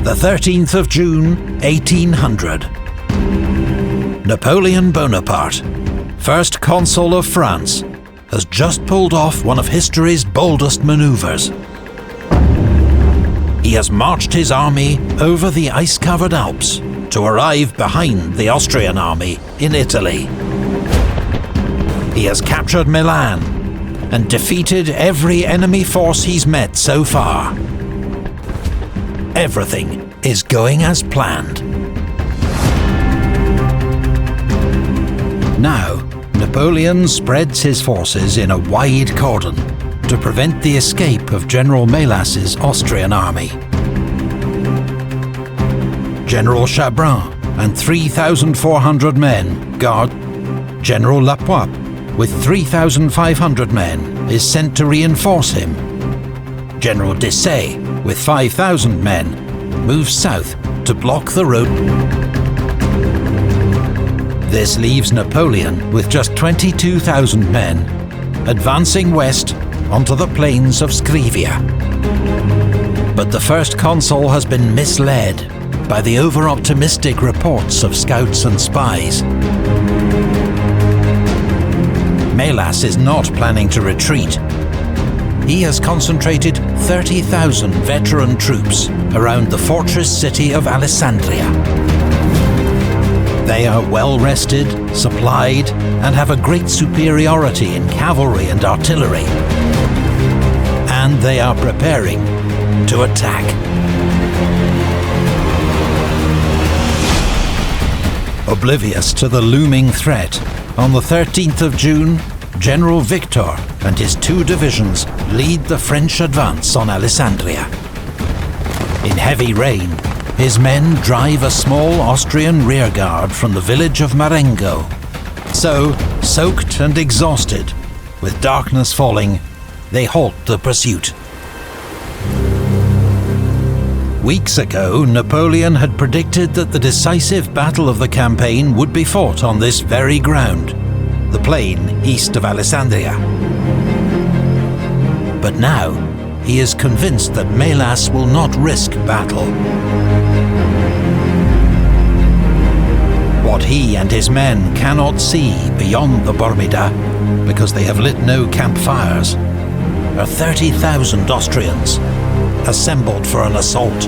The 13th of June, 1800. Napoleon Bonaparte, first consul of France, has just pulled off one of history's boldest maneuvers. He has marched his army over the ice-covered Alps to arrive behind the Austrian army in Italy. He has captured Milan and defeated every enemy force he's met so far. Everything is going as planned. Now, Napoleon spreads his forces in a wide cordon to prevent the escape of General Melas's Austrian army. General Chabran and 3,400 men guard. General Lapointe, with 3,500 men, is sent to reinforce him. General Desaix, with 5,000 men, moves south to block the road. This leaves Napoleon with just 22,000 men, advancing west onto the plains of Scrivia. But the first consul has been misled by the over-optimistic reports of scouts and spies. Melas is not planning to retreat. He has concentrated 30,000 veteran troops around the fortress city of Alessandria. They are well rested, supplied, and have a great superiority in cavalry and artillery. And they are preparing to attack. Oblivious to the looming threat, on the 13th of June, General Victor and his 2 divisions lead the French advance on Alessandria. In heavy rain, his men drive a small Austrian rearguard from the village of Marengo. So, soaked and exhausted, with darkness falling, they halt the pursuit. Weeks ago, Napoleon had predicted that the decisive battle of the campaign would be fought on this very ground, the plain east of Alessandria. But now, he is convinced that Melas will not risk battle. What he and his men cannot see beyond the Bormida, because they have lit no campfires, are 30,000 Austrians, assembled for an assault.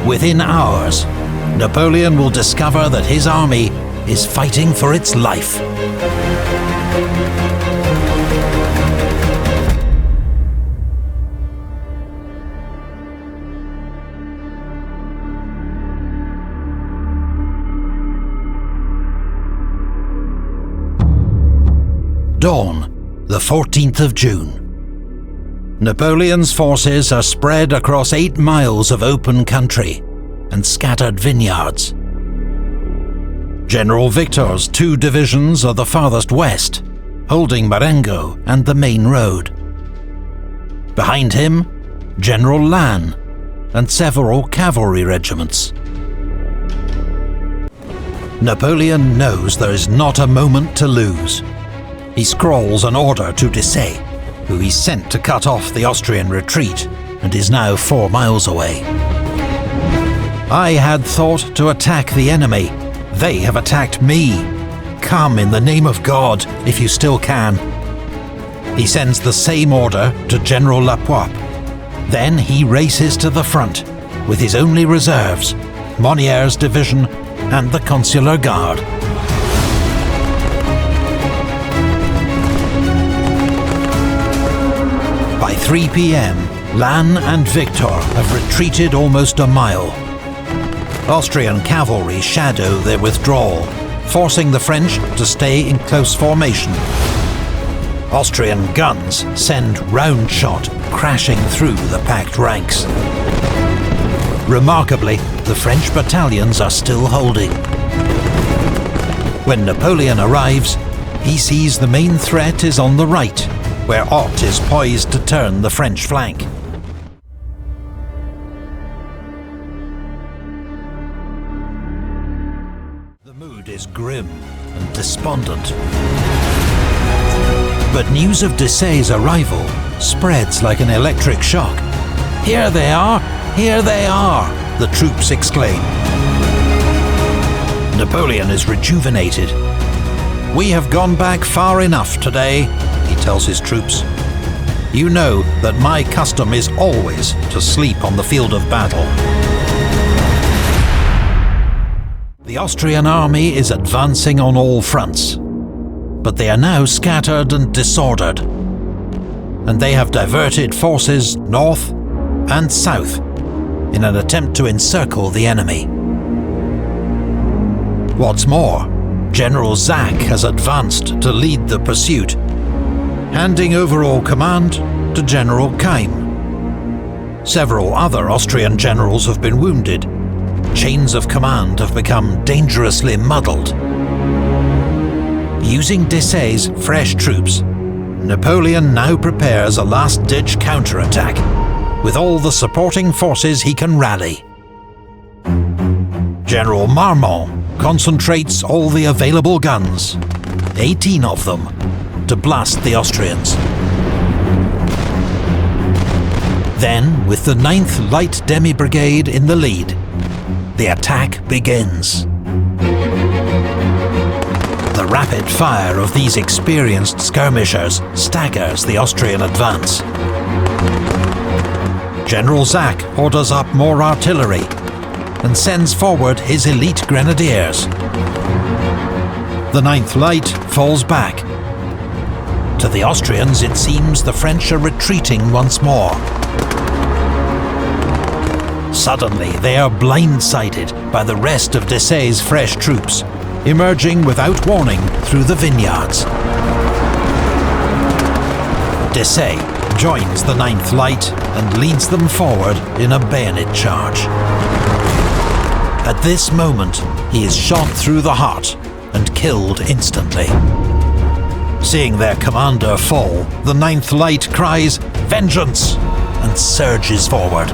Within hours, Napoleon will discover that his army is fighting for its life. Dawn, the 14th of June. Napoleon's forces are spread across 8 miles of open country and scattered vineyards. General Victor's 2 divisions are the farthest west, holding Marengo and the main road. Behind him, General Lannes and several cavalry regiments. Napoleon knows there is not a moment to lose. He scrawls an order to Desaix, who he sent to cut off the Austrian retreat and is now 4 miles away. I had thought to attack the enemy. They have attacked me. Come in the name of God, if you still can. He sends the same order to General Lapointe. Then he races to the front with his only reserves, Monniere's division and the Consular Guard. By 3 p.m, Lannes and Victor have retreated almost a mile. Austrian cavalry shadow their withdrawal, forcing the French to stay in close formation. Austrian guns send round shot crashing through the packed ranks. Remarkably, the French battalions are still holding. When Napoleon arrives, he sees the main threat is on the right, where Ott is poised to turn the French flank. The mood is grim and despondent. But news of Desaix's arrival spreads like an electric shock. "Here they are! Here they are!" the troops exclaim. Napoleon is rejuvenated. "We have gone back far enough today," he tells his troops. "You know that my custom is always to sleep on the field of battle." The Austrian army is advancing on all fronts, but they are now scattered and disordered, and they have diverted forces north and south in an attempt to encircle the enemy. What's more, General Zach has advanced to lead the pursuit, handing overall command to General Keim. Several other Austrian generals have been wounded. Chains of command have become dangerously muddled. Using Desaix's fresh troops, Napoleon now prepares a last-ditch counterattack with all the supporting forces he can rally. General Marmont concentrates all the available guns, 18 of them, to blast the Austrians. Then, with the 9th Light Demi Brigade in the lead, the attack begins. The rapid fire of these experienced skirmishers staggers the Austrian advance. General Zach orders up more artillery and sends forward his elite grenadiers. The 9th Light falls back. To the Austrians, it seems the French are retreating once more. Suddenly, they are blindsided by the rest of Desaix's fresh troops, emerging without warning through the vineyards. Desaix joins the 9th Light and leads them forward in a bayonet charge. At this moment, he is shot through the heart and killed instantly. Seeing their commander fall, the 9th Light cries, "Vengeance!" and surges forward.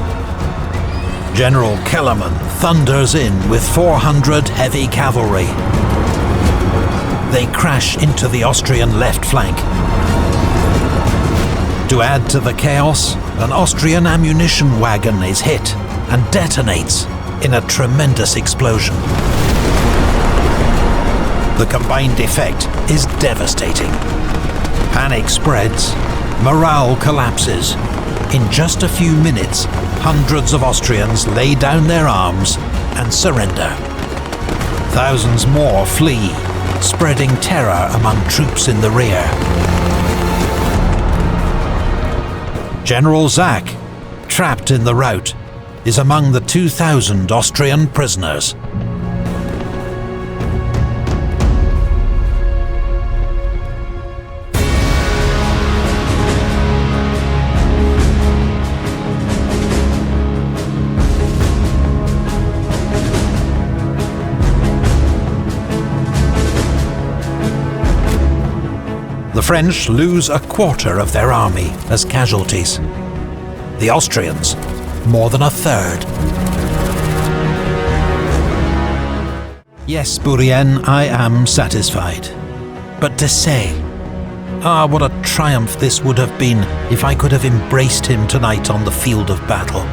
General Kellerman thunders in with 400 heavy cavalry. They crash into the Austrian left flank. To add to the chaos, an Austrian ammunition wagon is hit and detonates in a tremendous explosion. The combined effect is devastating. Panic spreads, morale collapses. In just a few minutes, hundreds of Austrians lay down their arms and surrender. Thousands more flee, spreading terror among troops in the rear. General Zach, trapped in the rout, is among the 2,000 Austrian prisoners. The French lose a quarter of their army as casualties. The Austrians, more than a third. Yes, Bourrienne, I am satisfied. But Desaix, what a triumph this would have been if I could have embraced him tonight on the field of battle.